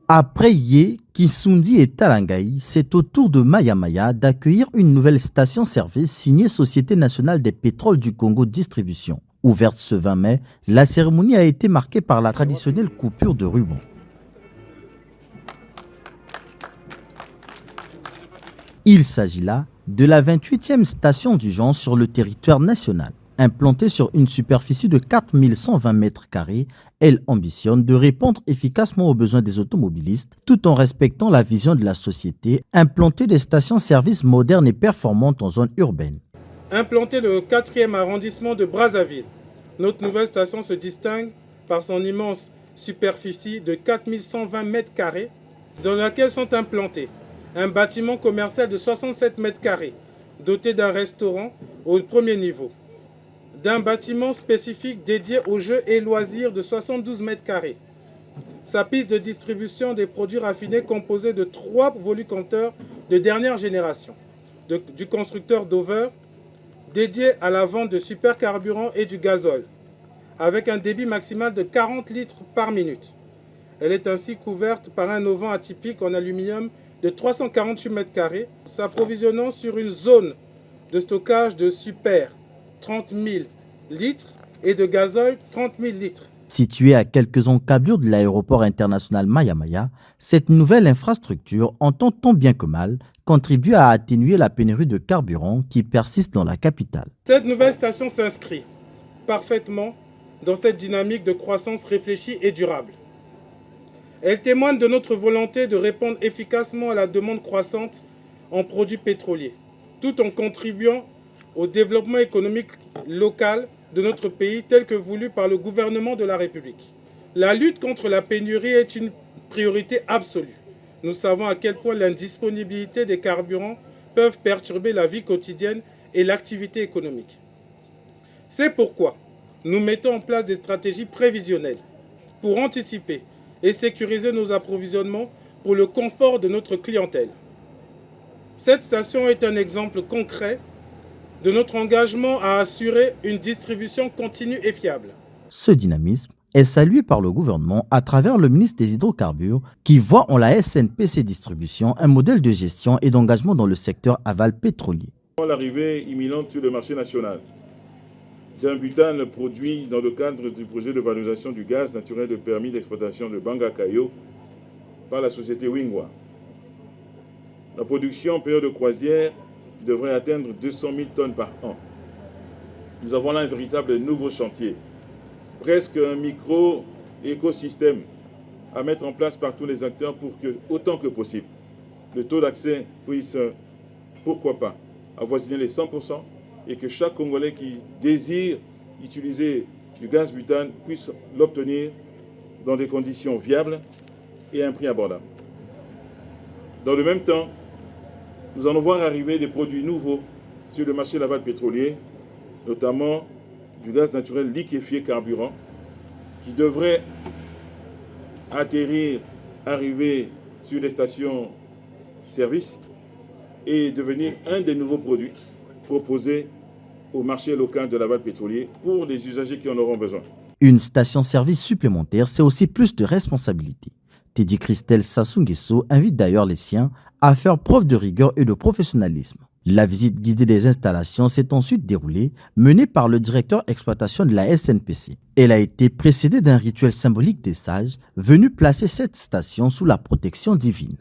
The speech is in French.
Après Yé, Kisundi et Talangaï, c'est au tour de Maya Maya d'accueillir une nouvelle station-service signée Société nationale des pétroles du Congo Distribution. Ouverte ce 20 mai, la cérémonie a été marquée par la traditionnelle coupure de ruban. Il s'agit là de la 28e station du genre sur le territoire national. Implantée sur une superficie de 4120 mètres carrés, elle ambitionne de répondre efficacement aux besoins des automobilistes tout en respectant la vision de la société, implanter des stations-service modernes et performantes en zone urbaine. Implantée dans le 4e arrondissement de Brazzaville, notre nouvelle station se distingue par son immense superficie de 4120 mètres carrés dans laquelle sont implantés un bâtiment commercial de 67 mètres carrés doté d'un restaurant au premier niveau, d'un bâtiment spécifique dédié aux jeux et loisirs de 72 mètres carrés. Sa piste de distribution des produits raffinés composée de 3 volucompteurs de dernière génération, du constructeur Dover, dédié à la vente de supercarburant et du gazole, avec un débit maximal de 40 litres par minute. Elle est ainsi couverte par un auvent atypique en aluminium de 348 mètres carrés, s'approvisionnant sur une zone de stockage de super 30 000 litres et de gazole 30 000 litres. Située à quelques encablures de l'aéroport international Maya Maya, cette nouvelle infrastructure entend tant bien que mal contribuer à atténuer la pénurie de carburant qui persiste dans la capitale. Cette nouvelle station s'inscrit parfaitement dans cette dynamique de croissance réfléchie et durable. Elle témoigne de notre volonté de répondre efficacement à la demande croissante en produits pétroliers, tout en contribuant au développement économique local de notre pays tel que voulu par le gouvernement de la République. La lutte contre la pénurie est une priorité absolue. Nous savons à quel point l'indisponibilité des carburants peuvent perturber la vie quotidienne et l'activité économique. C'est pourquoi nous mettons en place des stratégies prévisionnelles pour anticiper et sécuriser nos approvisionnements pour le confort de notre clientèle. Cette station est un exemple concret de notre engagement à assurer une distribution continue et fiable. Ce dynamisme est salué par le gouvernement à travers le ministre des Hydrocarbures qui voit en la SNPC Distribution un modèle de gestion et d'engagement dans le secteur aval pétrolier. L'arrivée imminente sur le marché national d'un butane produit dans le cadre du projet de valorisation du gaz naturel de permis d'exploitation de Banga-Kayo par la société Wingwa. La production en période de croisière devrait atteindre 200 000 tonnes par an. Nous avons là un véritable nouveau chantier, presque un micro-écosystème à mettre en place par tous les acteurs pour que, autant que possible, le taux d'accès puisse, pourquoi pas, avoisiner les 100%, et que chaque Congolais qui désire utiliser du gaz butane puisse l'obtenir dans des conditions viables et à un prix abordable. Dans le même temps, nous allons voir arriver des produits nouveaux sur le marché l'aval pétrolier, notamment du gaz naturel liquéfié carburant, qui devrait arriver sur les stations-service et devenir un des nouveaux produits proposés au marché local de l'aval pétrolier pour les usagers qui en auront besoin. Une station-service supplémentaire, c'est aussi plus de responsabilité. Teddy Christelle Sassou-Nguesso invite d'ailleurs les siens à faire preuve de rigueur et de professionnalisme. La visite guidée des installations s'est ensuite déroulée, menée par le directeur exploitation de la SNPC. Elle a été précédée d'un rituel symbolique des sages venus placer cette station sous la protection divine.